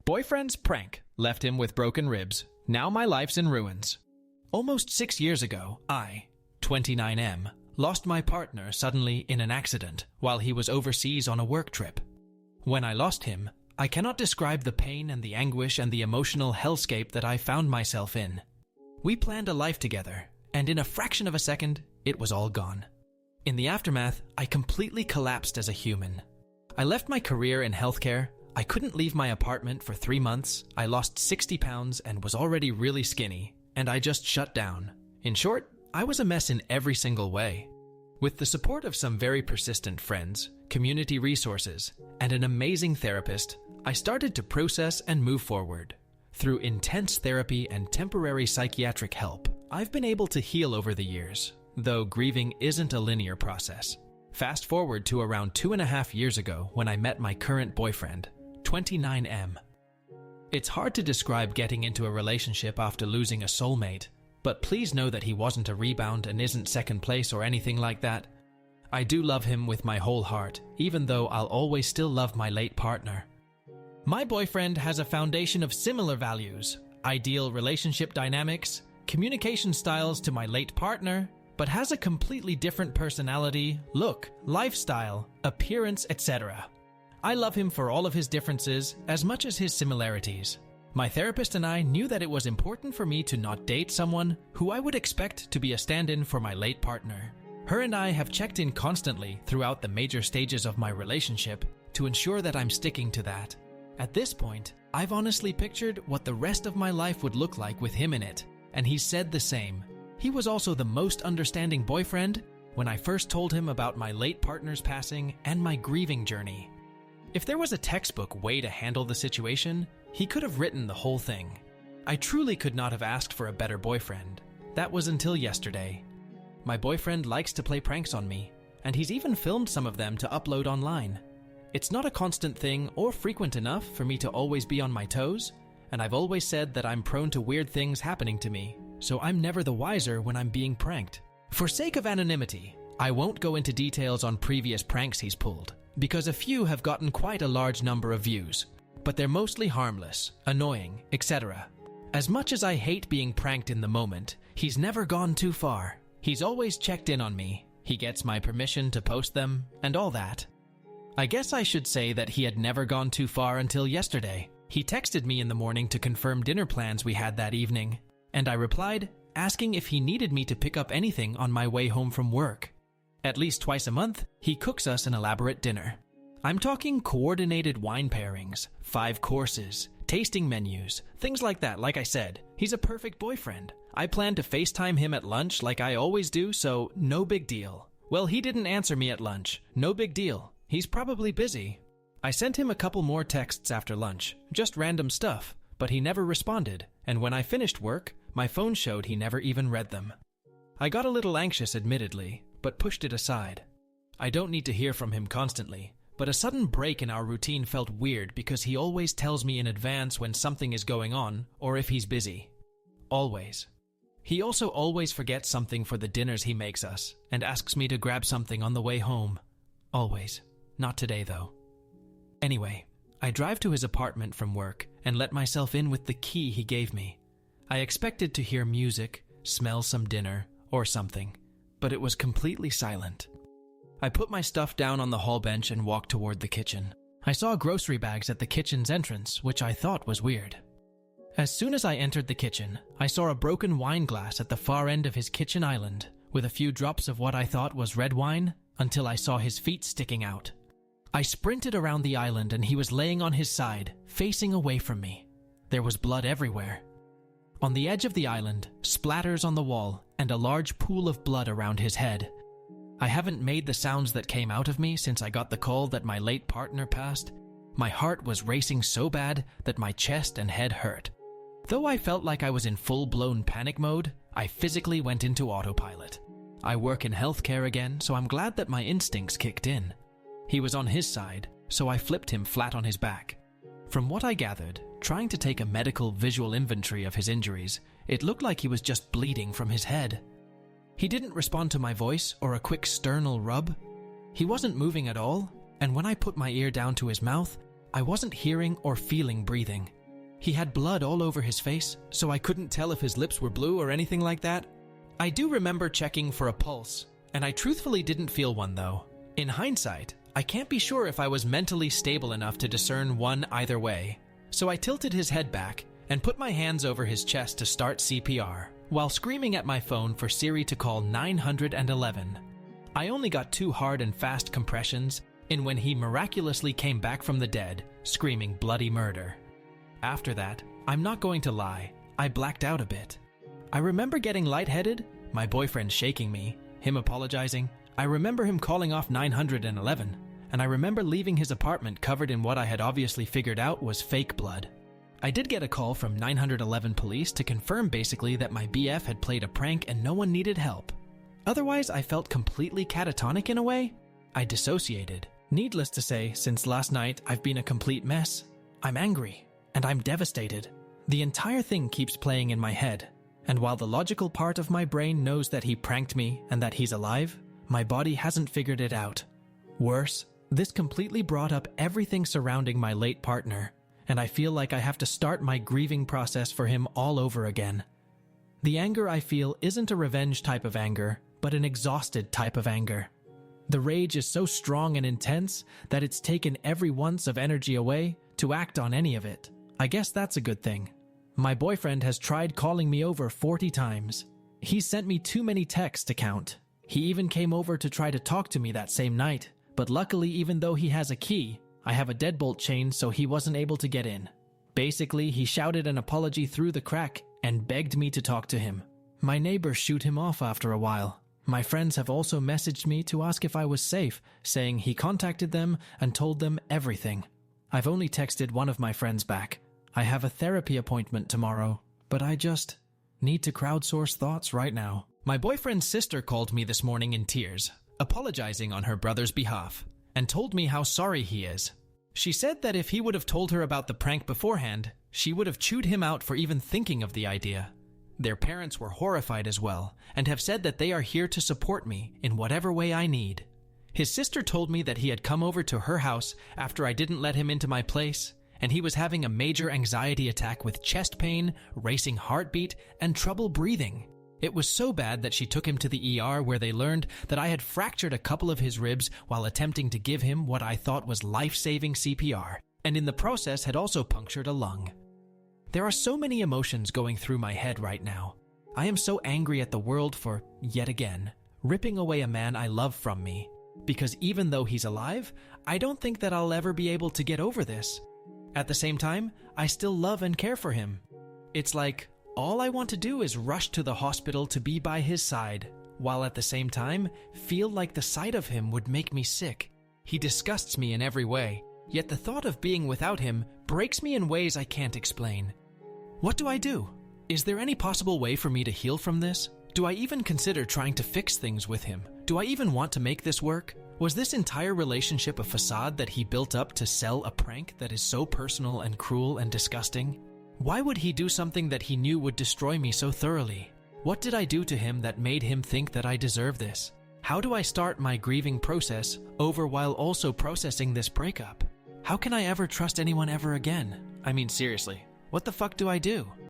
Boyfriend's prank left him with broken ribs. Now my life's in ruins. Almost 6 years ago, I, 29M, lost my partner suddenly in an accident while he was overseas on a work trip. When I lost him, I cannot describe the pain and the anguish and the emotional hellscape that I found myself in. We planned a life together, and in a fraction of a second, it was all gone. In the aftermath, I completely collapsed as a human. I left my career in healthcare. I couldn't leave my apartment for 3 months. I lost 60 pounds and was already really skinny, and I just shut down. In short, I was a mess in every single way. With the support of some very persistent friends, community resources, and an amazing therapist, I started to process and move forward. Through intense therapy and temporary psychiatric help, I've been able to heal over the years, though grieving isn't a linear process. Fast forward to around 2.5 years ago when I met my current boyfriend, 29M. It's hard to describe getting into a relationship after losing a soulmate, but please know that he wasn't a rebound and isn't second place or anything like that. I do love him with my whole heart, even though I'll always still love my late partner. My boyfriend has a foundation of similar values, ideal relationship dynamics, communication styles to my late partner, but has a completely different personality, look, lifestyle, appearance, etc. I love him for all of his differences as much as his similarities. My therapist and I knew that it was important for me to not date someone who I would expect to be a stand-in for my late partner. Her and I have checked in constantly throughout the major stages of my relationship to ensure that I'm sticking to that. At this point, I've honestly pictured what the rest of my life would look like with him in it, and he said the same. He was also the most understanding boyfriend when I first told him about my late partner's passing and my grieving journey. If there was a textbook way to handle the situation, he could have written the whole thing. I truly could not have asked for a better boyfriend. That was until yesterday. My boyfriend likes to play pranks on me, and he's even filmed some of them to upload online. It's not a constant thing or frequent enough for me to always be on my toes, and I've always said that I'm prone to weird things happening to me, so I'm never the wiser when I'm being pranked. For sake of anonymity, I won't go into details on previous pranks he's pulled, because a few have gotten quite a large number of views, but they're mostly harmless, annoying, etc. As much as I hate being pranked in the moment, he's never gone too far. He's always checked in on me, he gets my permission to post them, and all that. I guess I should say that he had never gone too far until yesterday. He texted me in the morning to confirm dinner plans we had that evening, and I replied, asking if he needed me to pick up anything on my way home from work. At least twice a month, he cooks us an elaborate dinner. I'm talking coordinated wine pairings, 5 courses, tasting menus, things like that. Like I said, he's a perfect boyfriend. I plan to FaceTime him at lunch like I always do, so no big deal. Well, he didn't answer me at lunch. No big deal. He's probably busy. I sent him a couple more texts after lunch, just random stuff, but he never responded, and when I finished work, my phone showed he never even read them. I got a little anxious, admittedly, but pushed it aside. I don't need to hear from him constantly, but a sudden break in our routine felt weird because he always tells me in advance when something is going on or if he's busy. Always. He also always forgets something for the dinners he makes us and asks me to grab something on the way home. Always. Not today, though. Anyway, I drive to his apartment from work and let myself in with the key he gave me. I expected to hear music, smell some dinner, or something, but it was completely silent. I put my stuff down on the hall bench and walked toward the kitchen. I saw grocery bags at the kitchen's entrance, which I thought was weird. As soon as I entered the kitchen, I saw a broken wine glass at the far end of his kitchen island, with a few drops of what I thought was red wine, until I saw his feet sticking out. I sprinted around the island and he was laying on his side, facing away from me. There was blood everywhere. On the edge of the island, splatters on the wall, and a large pool of blood around his head. I haven't made the sounds that came out of me since I got the call that my late partner passed. My heart was racing so bad that my chest and head hurt. Though I felt like I was in full-blown panic mode, I physically went into autopilot. I work in healthcare again, so I'm glad that my instincts kicked in. He was on his side, so I flipped him flat on his back. From what I gathered, trying to take a medical visual inventory of his injuries, it looked like he was just bleeding from his head. He didn't respond to my voice or a quick sternal rub. He wasn't moving at all, and when I put my ear down to his mouth, I wasn't hearing or feeling breathing. He had blood all over his face, so I couldn't tell if his lips were blue or anything like that. I do remember checking for a pulse, and I truthfully didn't feel one though. In hindsight, I can't be sure if I was mentally stable enough to discern one either way. So I tilted his head back and put my hands over his chest to start CPR, while screaming at my phone for Siri to call 911. I only got 2 hard and fast compressions in when he miraculously came back from the dead, screaming bloody murder. After that, I'm not going to lie, I blacked out a bit. I remember getting lightheaded, my boyfriend shaking me, him apologizing. I remember him calling off 911, and I remember leaving his apartment covered in what I had obviously figured out was fake blood. I did get a call from 911 police to confirm basically that my BF had played a prank and no one needed help. Otherwise, I felt completely catatonic in a way. I dissociated. Needless to say, since last night, I've been a complete mess. I'm angry, and I'm devastated. The entire thing keeps playing in my head, and while the logical part of my brain knows that he pranked me and that he's alive, my body hasn't figured it out. Worse, this completely brought up everything surrounding my late partner, and I feel like I have to start my grieving process for him all over again. The anger I feel isn't a revenge type of anger, but an exhausted type of anger. The rage is so strong and intense that it's taken every ounce of energy away to act on any of it. I guess that's a good thing. My boyfriend has tried calling me over 40 times. He sent me too many texts to count. He even came over to try to talk to me that same night, but luckily even though he has a key, I have a deadbolt chain so he wasn't able to get in. Basically, he shouted an apology through the crack and begged me to talk to him. My neighbors shoot him off after a while. My friends have also messaged me to ask if I was safe, saying he contacted them and told them everything. I've only texted one of my friends back. I have a therapy appointment tomorrow, but I just need to crowdsource thoughts right now. My boyfriend's sister called me this morning in tears, apologizing on her brother's behalf, and told me how sorry he is. She said that if he would have told her about the prank beforehand, she would have chewed him out for even thinking of the idea. Their parents were horrified as well, and have said that they are here to support me in whatever way I need. His sister told me that he had come over to her house after I didn't let him into my place, and he was having a major anxiety attack with chest pain, racing heartbeat, and trouble breathing. It was so bad that she took him to the ER where they learned that I had fractured a couple of his ribs while attempting to give him what I thought was life-saving CPR, and in the process had also punctured a lung. There are so many emotions going through my head right now. I am so angry at the world for, yet again, ripping away a man I love from me. Because even though he's alive, I don't think that I'll ever be able to get over this. At the same time, I still love and care for him. It's like, all I want to do is rush to the hospital to be by his side, while at the same time, feel like the sight of him would make me sick. He disgusts me in every way, yet the thought of being without him breaks me in ways I can't explain. What do I do? Is there any possible way for me to heal from this? Do I even consider trying to fix things with him? Do I even want to make this work? Was this entire relationship a facade that he built up to sell a prank that is so personal and cruel and disgusting? Why would he do something that he knew would destroy me so thoroughly? What did I do to him that made him think that I deserve this? How do I start my grieving process over while also processing this breakup? How can I ever trust anyone ever again? I mean, seriously, what the fuck do I do?